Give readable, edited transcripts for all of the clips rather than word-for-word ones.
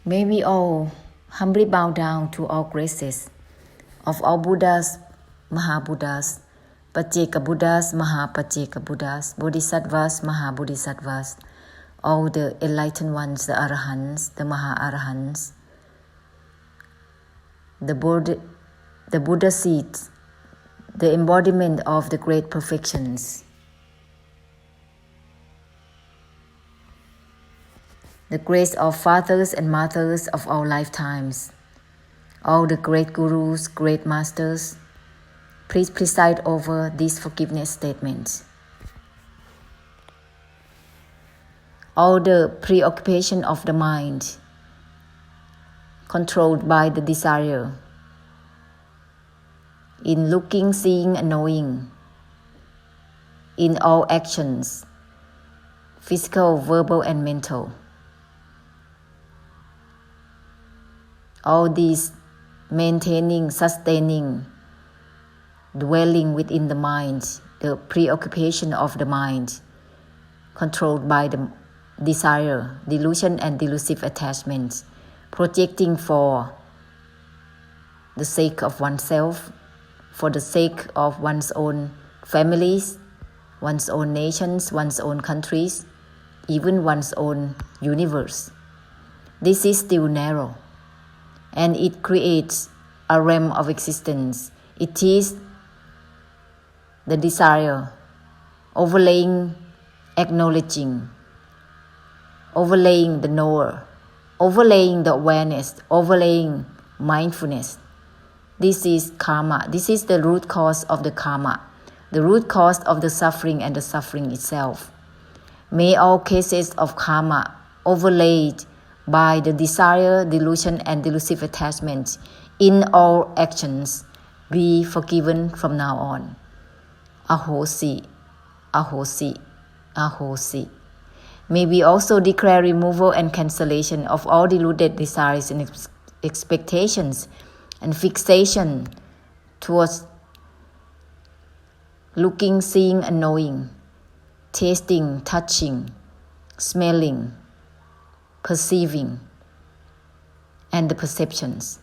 May we all humbly bow down to all graces of all Buddhas, Mahabuddhas, Pacceka Buddhas, Mahapacceka Buddhas, Bodhisattvas, Mahabodhisattvas, all the enlightened ones, the Arahants, the Maha-Arahants, the Buddha seeds, the embodiment of the great perfections, the grace of fathers and mothers of all lifetimes, all the great gurus, great masters, please preside over these forgiveness statements. All the preoccupation of the mind, controlled by the desire, in looking, seeing, and knowing, in all actions, physical, verbal, and mental. All these maintaining, sustaining, dwelling within the mind, the preoccupation of the mind, controlled by the desire, delusion, and delusive attachments, projecting for the sake of oneself, for the sake of one's own families, one's own nations, one's own countries, even one's own universe. This is still narrow, and it creates a realm of existence. It is the desire, overlaying, acknowledging, overlaying the knower, overlaying the awareness, overlaying mindfulness. This is karma. This is the root cause of the karma, the root cause of the suffering and the suffering itself. May all cases of karma overlaid by the desire, delusion, and delusive attachment in all actions be forgiven from now on. Ahosi, ahosi, ahosi. May we also declare removal and cancellation of all deluded desires and expectations and fixation towards looking, seeing, and knowing, tasting, touching, smelling, perceiving, and the perceptions.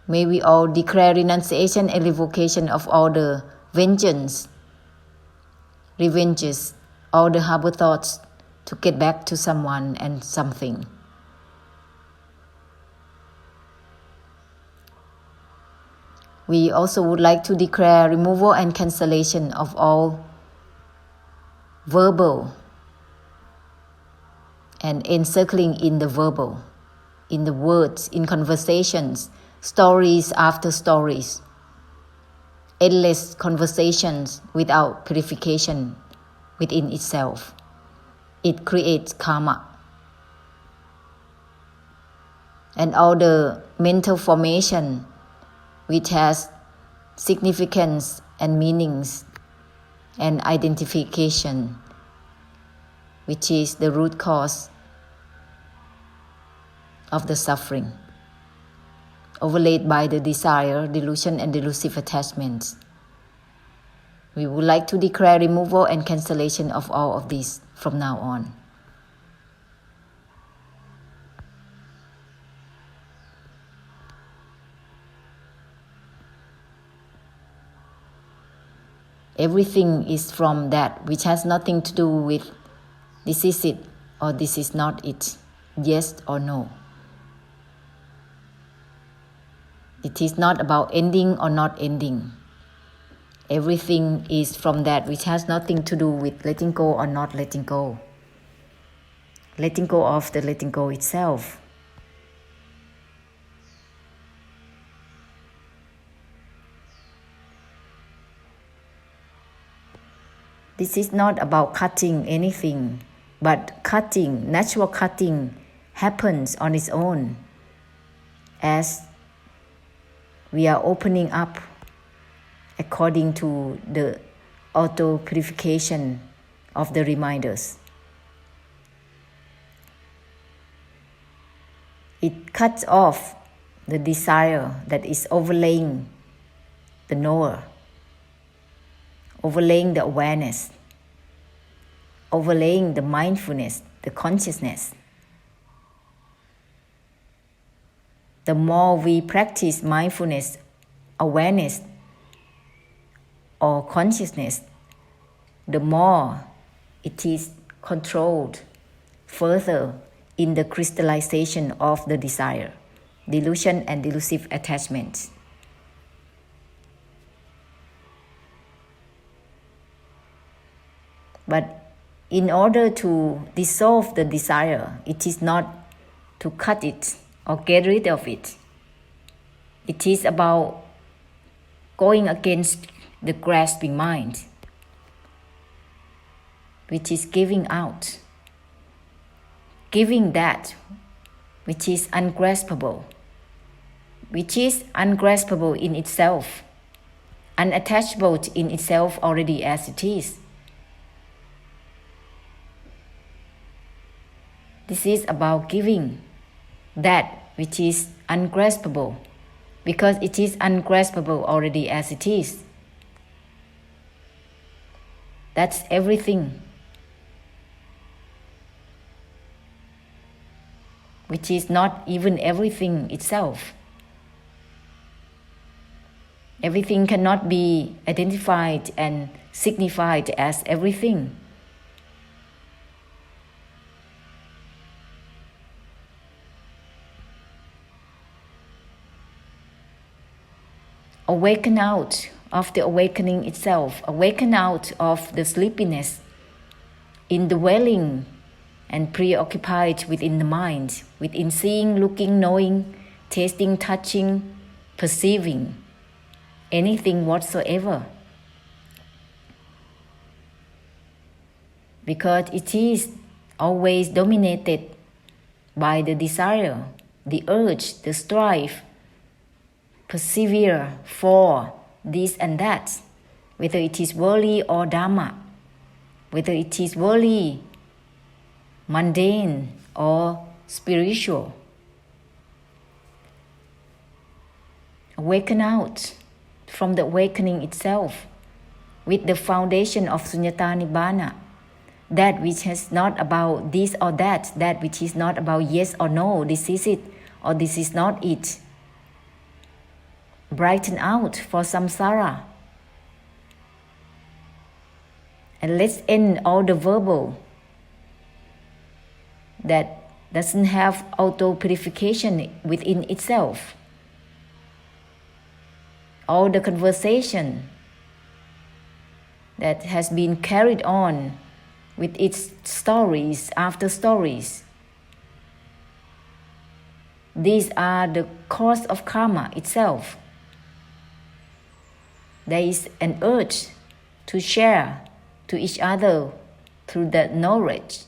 May we all declare renunciation and revocation of all the vengeance, revenges, all the harbor thoughts to get back to someone and something. We also would like to declare removal and cancellation of all verbal and encircling in the verbal, in the words, in conversations, stories after stories, endless conversations without purification within itself. It creates karma. And all the mental formation which has significance and meanings and identification, which is the root cause of the suffering, overlaid by the desire, delusion, and delusive attachments. We would like to declare removal and cancellation of all of these from now on. Everything is from that which has nothing to do with this is it or this is not it, yes or no. It is not about ending or not ending. Everything is from that which has nothing to do with letting go or not letting go. Letting go of the letting go itself. This is not about cutting anything, but cutting, natural cutting happens on its own as we are opening up according to the auto-purification of the reminders. It cuts off the desire that is overlaying the knower, overlaying the awareness, overlaying the mindfulness, the consciousness. The more we practice mindfulness, awareness, or consciousness, the more it is controlled further in the crystallization of the desire, delusion, and delusive attachment. But in order to dissolve the desire, it is not to cut it or get rid of it. It is about going against the grasping mind, which is giving out, giving that which is ungraspable, in itself, unattachable in itself already as it is. This is about giving that which is ungraspable, because it is ungraspable already as it is. That's everything, which is not even everything itself. Everything cannot be identified and signified as everything. Awaken out of the awakening itself, awaken out of the sleepiness, indwelling and preoccupied within the mind, within seeing, looking, knowing, tasting, touching, perceiving, anything whatsoever. Because it is always dominated by the desire, the urge, the strive, persevere for this and that, whether it is worldly or dharma, whether it is worldly, mundane, or spiritual. Awaken out from the awakening itself with the foundation of Sunyata Nibbana, that which is not about this or that, that which is not about yes or no, this is it or this is not it. Brighten out for samsara. And let's end all the verbal that doesn't have auto-purification within itself. All the conversation that has been carried on with its stories after stories. These are the cause of karma itself. There is an urge to share to each other through that knowledge.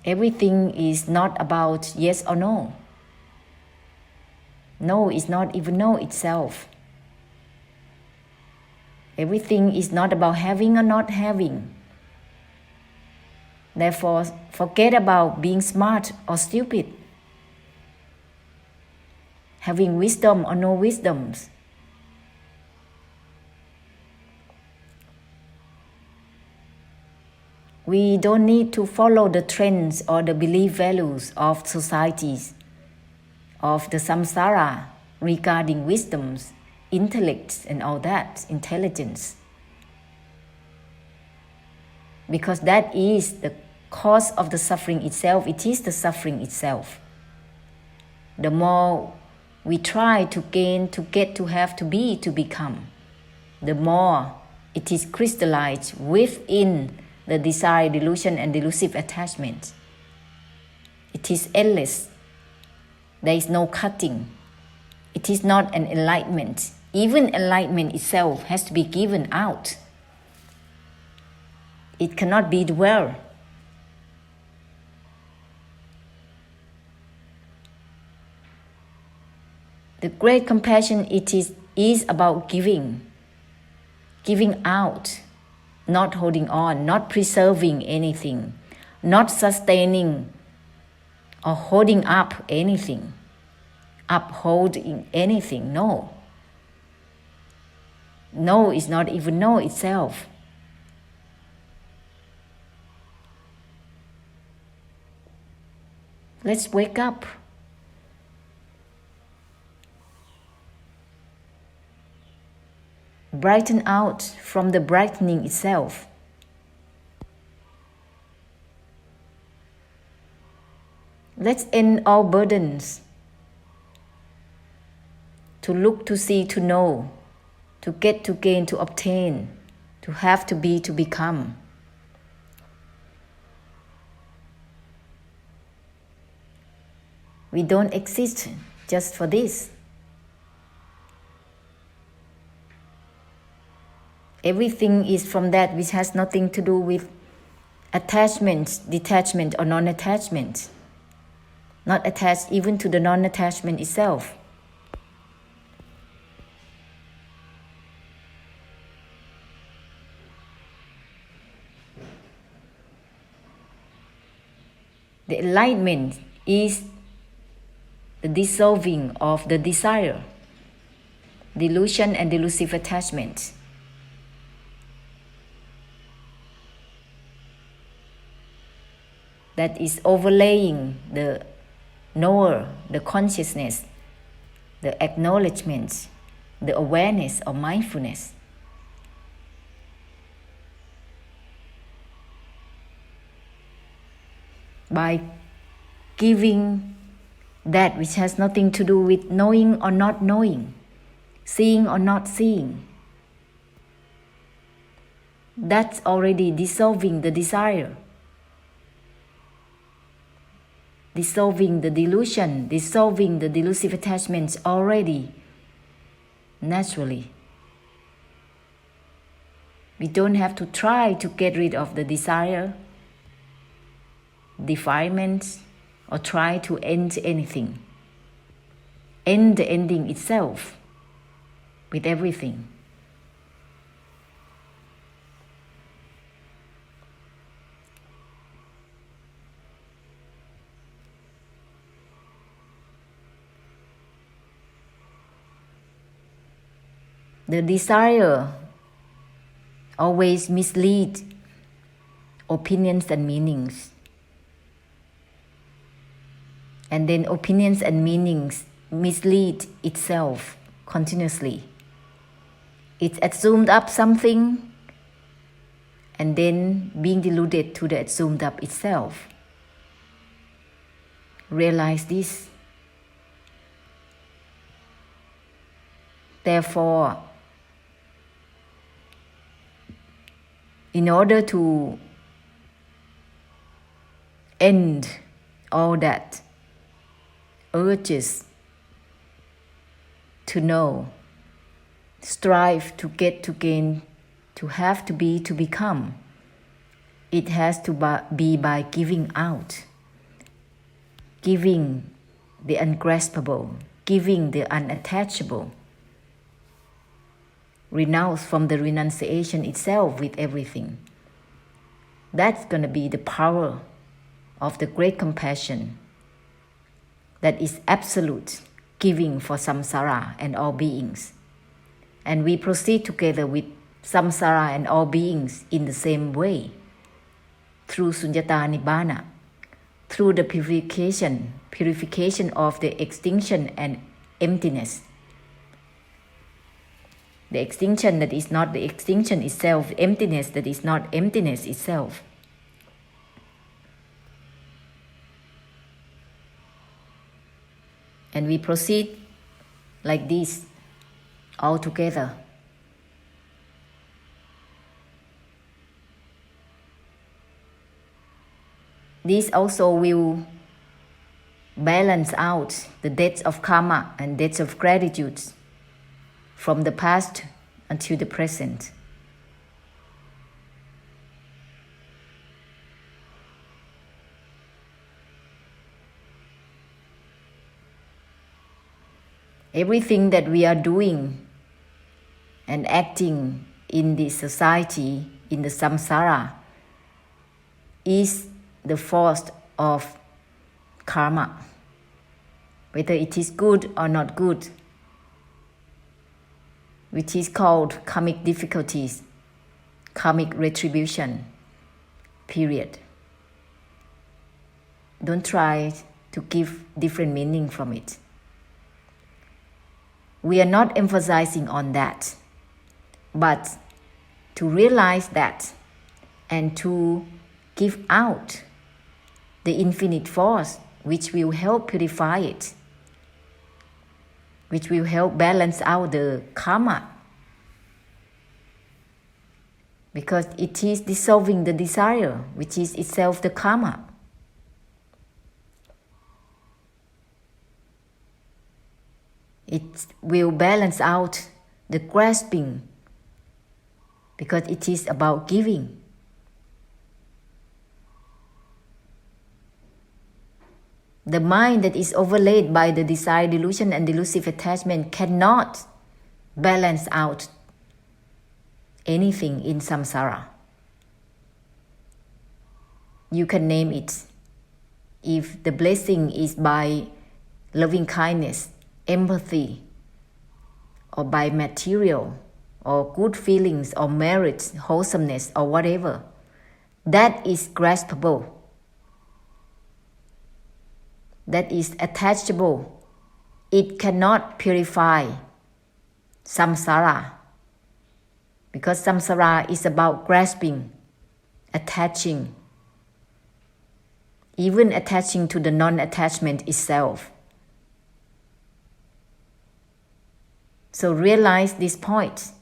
Everything is not about yes or no. No is not even no itself. Everything is not about having or not having. Therefore, forget about being smart or stupid, having wisdom or no wisdoms. We don't need to follow the trends or the belief values of societies, of the samsara regarding wisdoms, intellects and all that, intelligence. Because that is the cause of the suffering itself, it is the suffering itself. The more we try to gain, to get, to have, to be, to become, the more it is crystallized within the desire, delusion, and delusive attachment. It is endless. There is no cutting. It is not an enlightenment. Even enlightenment itself has to be given out. It cannot be dwelled. The great compassion is about giving out, not holding on, not preserving anything, not sustaining or holding up anything, upholding anything, no. No is not even no itself. Let's wake up. Brighten out from the brightening itself. Let's end all burdens. To look, to see, to know, to get, to gain, to obtain, to have, to be, to become. We don't exist just for this. Everything is from that which has nothing to do with attachment, detachment, or non-attachment. Not attached even to the non-attachment itself. The enlightenment is the dissolving of the desire, delusion and delusive attachment. That is overlaying the knower, the consciousness, the acknowledgement, the awareness or mindfulness. By giving that which has nothing to do with knowing or not knowing, seeing or not seeing, that's already dissolving the desire, dissolving the delusion, dissolving the delusive attachments already, naturally. We don't have to try to get rid of the desire, defilement, or try to end anything. End the ending itself with everything. The desire always misleads opinions and meanings. And then opinions and meanings mislead itself continuously. It assumed up something and then being deluded to the assumed up itself. Realize this. Therefore, in order to end all that urges to know, strive to get, to gain, to have, to be, to become, it has to be by giving out, giving the ungraspable, giving the unattachable, renounce from the renunciation itself with everything. That's going to be the power of the great compassion that is absolute giving for samsara and all beings. And we proceed together with samsara and all beings in the same way, through sunyata nibbana, through the purification of the extinction and emptiness. The extinction that is not the extinction itself, emptiness that is not emptiness itself. And we proceed like this, all together. This also will balance out the debts of karma and debts of gratitude from the past until the present. Everything that we are doing and acting in this society, in the samsara, is the force of karma. Whether it is good or not good, which is called karmic difficulties, karmic retribution, period. Don't try to give different meaning from it. We are not emphasizing on that, but to realize that and to give out the infinite force which will help purify it, which will help balance out the karma. Because it is dissolving the desire, which is itself the karma. It will balance out the grasping, because it is about giving. The mind that is overlaid by the desire, delusion, and delusive attachment cannot balance out anything in samsara. You can name it. If the blessing is by loving kindness, empathy, or by material, or good feelings, or merit, wholesomeness, or whatever, that is graspable. That is attachable. It cannot purify samsara, because samsara is about grasping, attaching, even attaching to the non-attachment itself. So realize this point,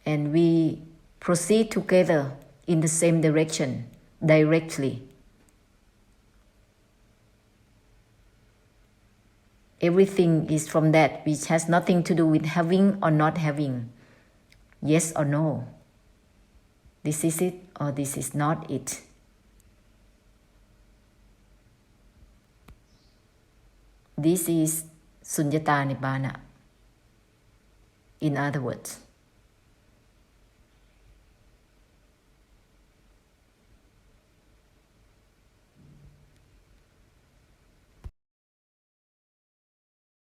and we proceed together in the same direction, directly. Everything is from that, which has nothing to do with having or not having, yes or no. This is it or this is not it. This is Sunyata Nibbana. In other words,